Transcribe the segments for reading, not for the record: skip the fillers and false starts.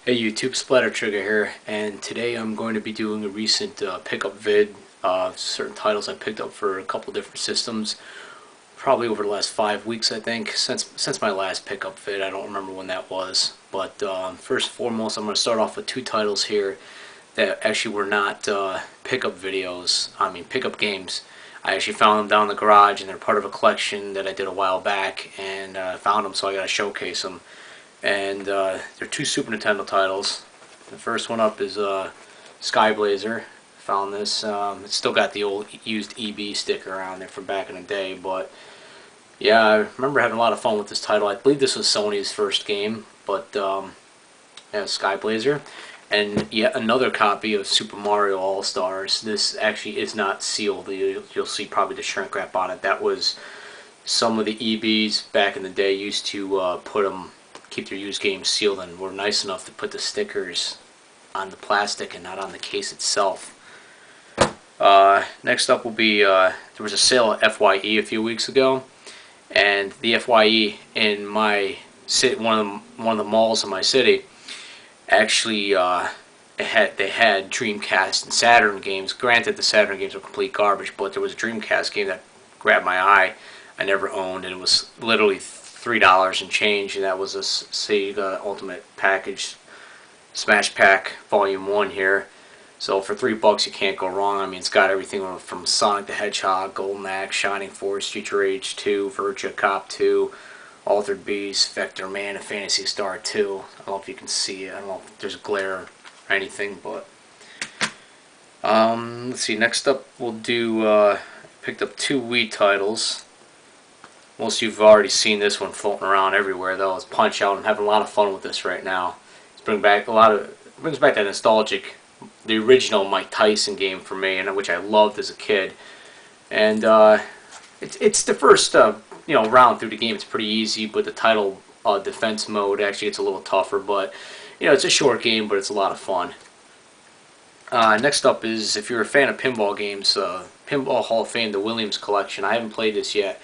Hey YouTube, Splatter Trigger here, and today I'm going to be doing a recent pickup vid. Certain titles I picked up for a couple different systems, probably over the last 5 weeks I think, since my last pickup vid. I don't remember when that was, but first and foremost I'm going to start off with two titles here that actually were not pickup videos, pickup games. I actually found them down in the garage, and they're part of a collection that I did a while back, and found them, so I got to showcase them. And they're two Super Nintendo titles. The first one up is Sky Blazer. Found this. It's still got the old used EB sticker on there from back in the day, but yeah, I remember having a lot of fun with this title. I believe this was Sony's first game, but yeah, Sky Blazer. And yet another copy of Super Mario All-Stars. This actually is not sealed. You'll see probably the shrink wrap on it. That was some of the EBs back in the day used to keep their used games sealed, and were nice enough to put the stickers on the plastic and not on the case itself. Next up will be there was a sale at FYE a few weeks ago, and the FYE in my city, one of the malls in my city, actually they had Dreamcast and Saturn games. Granted, the Saturn games were complete garbage, but there was a Dreamcast game that grabbed my eye. I never owned, and it was literally $3 and change, and that was a Sega Ultimate Package Smash Pack Volume 1 here. So for $3 you can't go wrong. I mean, it's got everything from Sonic the Hedgehog, Golden Axe, Shining Force, Streets of Rage 2, Virtua Cop 2, Altered Beast, Vector Man, and Phantasy Star 2. I don't know if you can see it. I don't know if there's glare or anything, but let's see. Next up we'll do picked up two Wii titles. Most of you have already seen this one floating around everywhere, though. It's Punch Out. I'm having a lot of fun with this right now. It's brings back that nostalgic, the original Mike Tyson game for me, and which I loved as a kid. And it's the first round through the game. It's pretty easy, but the title defense mode actually gets a little tougher. But it's a short game, but it's a lot of fun. Next up is, if you're a fan of pinball games, Pinball Hall of Fame, the Williams Collection. I haven't played this yet,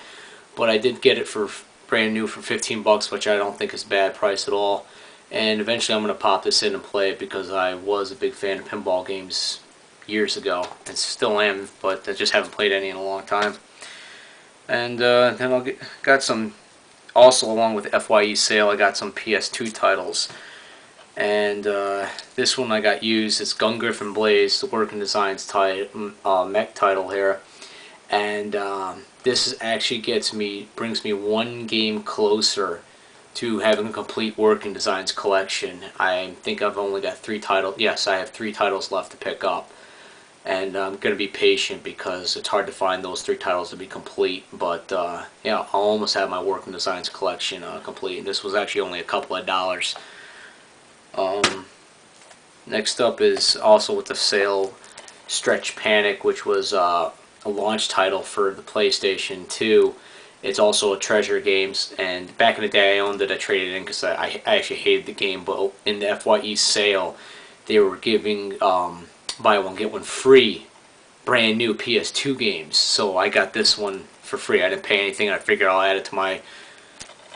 but I did get it for brand new for $15, which I don't think is a bad price at all. And eventually I'm going to pop this in and play it, because I was a big fan of pinball games years ago, and still am, but I just haven't played any in a long time. And then got some, also along with the FYE sale, I got some PS2 titles. And this one I got used. It's Gun Griffin Blaze, the Working Designs mech title here. And this actually brings me one game closer to having a complete Working Designs collection. I think I've only got 3 titles. Yes, I have 3 titles left to pick up. And I'm going to be patient, because it's hard to find those 3 titles to be complete. But yeah, I'll almost have my Working Designs collection complete. And this was actually only a couple of dollars. Next up is also with the sale, Stretch Panic, which was a launch title for the PlayStation 2. It's also a Treasure Games, and back in the day I owned it. I traded it in because I actually hated the game, but in the FYE sale they were giving buy one get one free brand new PS2 games, so I got this one for free. I didn't pay anything, and I figured I'll add it to my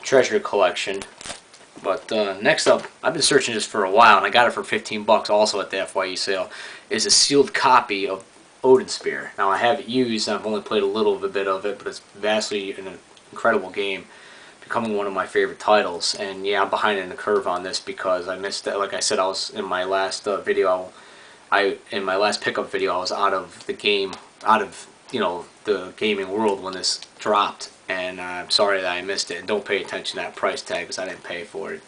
treasure collection. But next up, I've been searching this for a while, and I got it for $15 also at the FYE sale, is a sealed copy of Odin Spear. Now, I have it used, and I've only played a little bit of it, but it's vastly an incredible game, becoming one of my favorite titles. And yeah, I'm behind in the curve on this, because I missed it. Like I said, I was in my last video, in my last pickup video, I was out of the game, out of the gaming world when this dropped, and I'm sorry that I missed it. And don't pay attention to that price tag, because I didn't pay for it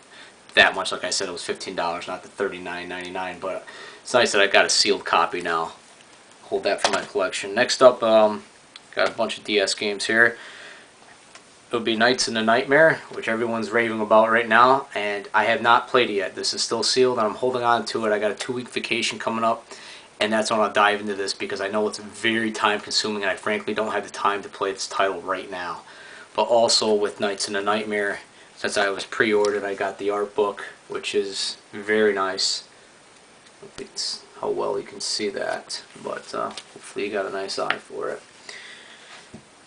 that much. Like I said, it was $15, not the $39.99. But it's nice that I got a sealed copy now. Hold that for my collection. Next up, got a bunch of DS games here. It would be Nights in the Nightmare, which everyone's raving about right now, and I have not played it yet. This is still sealed, and I'm holding on to it. I got a 2-week vacation coming up, and that's when I'll dive into this, because I know it's very time consuming, and I frankly don't have the time to play this title right now. But also with Nights in the Nightmare, since I was pre-ordered, I got the art book, which is very nice. It's how well you can see that, but hopefully you got a nice eye for it.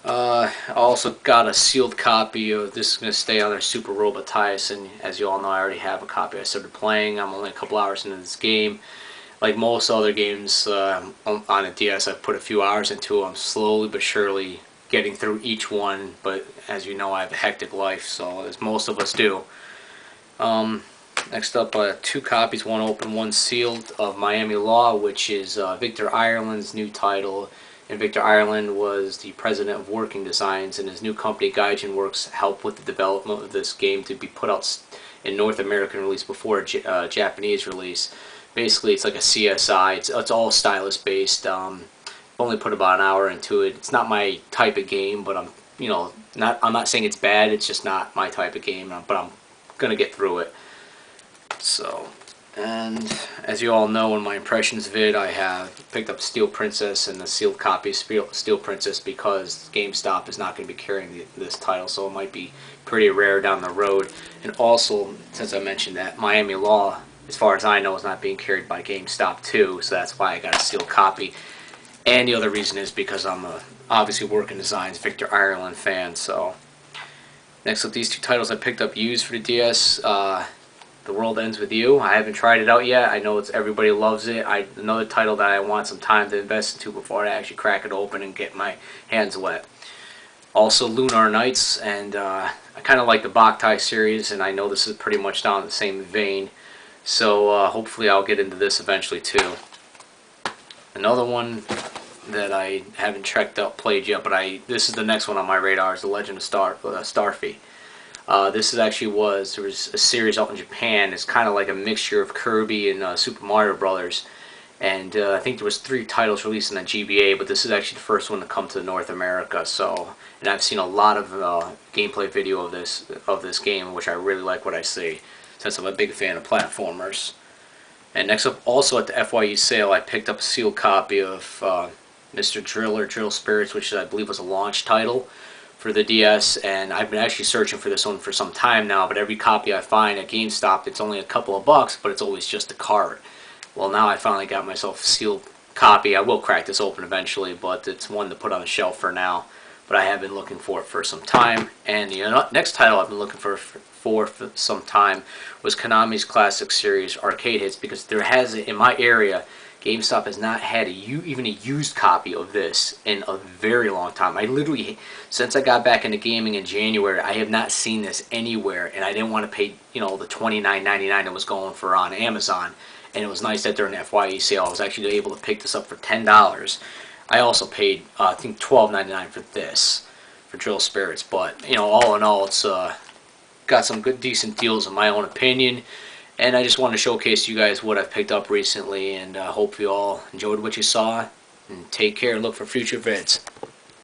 I also got a sealed copy of This Is Going to Stay on there, Super Robot Tyson. As you all know, I already have a copy. I started playing. I'm only a couple hours into this game. Like most other games on a DS, I've put a few hours into. I'm slowly but surely getting through each one, but as you know, I have a hectic life, so as most of us do. Next up, 2 copies, one open, one sealed, of Miami Law, which is Victor Ireland's new title. And Victor Ireland was the president of Working Designs, and his new company, Gaijin Works, helped with the development of this game to be put out in North American release before a Japanese release. Basically, it's like a CSI. It's all stylus based. Only put about an hour into it. It's not my type of game, but I'm not saying it's bad. It's just not my type of game, but I'm gonna get through it. So, and as you all know, in my impressions vid, I have picked up Steel Princess and the sealed copy of Steel Princess because GameStop is not going to be carrying this title, so it might be pretty rare down the road. And also, since I mentioned that, Miami Law, as far as I know, is not being carried by GameStop too, so that's why I got a sealed copy. And the other reason is because I'm obviously Working Designs Victor Ireland fan. So next up, these 2 titles I picked up used for the DS. The World Ends With You. I haven't tried it out yet. I know everybody loves it. Another title that I want some time to invest into before I actually crack it open and get my hands wet. Also Lunar Nights, and I kind of like the Boktai series, and I know this is pretty much down the same vein. So hopefully I'll get into this eventually too. Another one that I haven't played yet, but this is the next one on my radar, is The Legend of Starfy. This is there was a series out in Japan. It's kind of like a mixture of Kirby and Super Mario Brothers, and I think there was 3 titles released in the GBA, but this is actually the first one to come to North America. So, and I've seen a lot of gameplay video of this game, which I really like what I see, since I'm a big fan of platformers. And next up, also at the FYE sale, I picked up a sealed copy of Mr. Drill Spirits, which I believe was a launch title for the DS, and I've been actually searching for this one for some time now, but every copy I find at GameStop, it's only a couple of bucks, but it's always just a card. Well, now I finally got myself a sealed copy. I will crack this open eventually, but it's one to put on the shelf for now. But I have been looking for it for some time, and the next title I've been looking for some time was Konami's classic series arcade hits, because there has, in my area, GameStop has not had even a used copy of this in a very long time. I literally, since I got back into gaming in January, I have not seen this anywhere, and I didn't want to pay, the $29.99 it was going for on Amazon. And it was nice that during the FYE sale, I was actually able to pick this up for $10. I also paid, I think, $12.99 for this, for Drill Spirits. But, all in all, it's got some good, decent deals in my own opinion. And I just wanted to showcase to you guys what I've picked up recently, and hope you all enjoyed what you saw. And take care and look for future vids.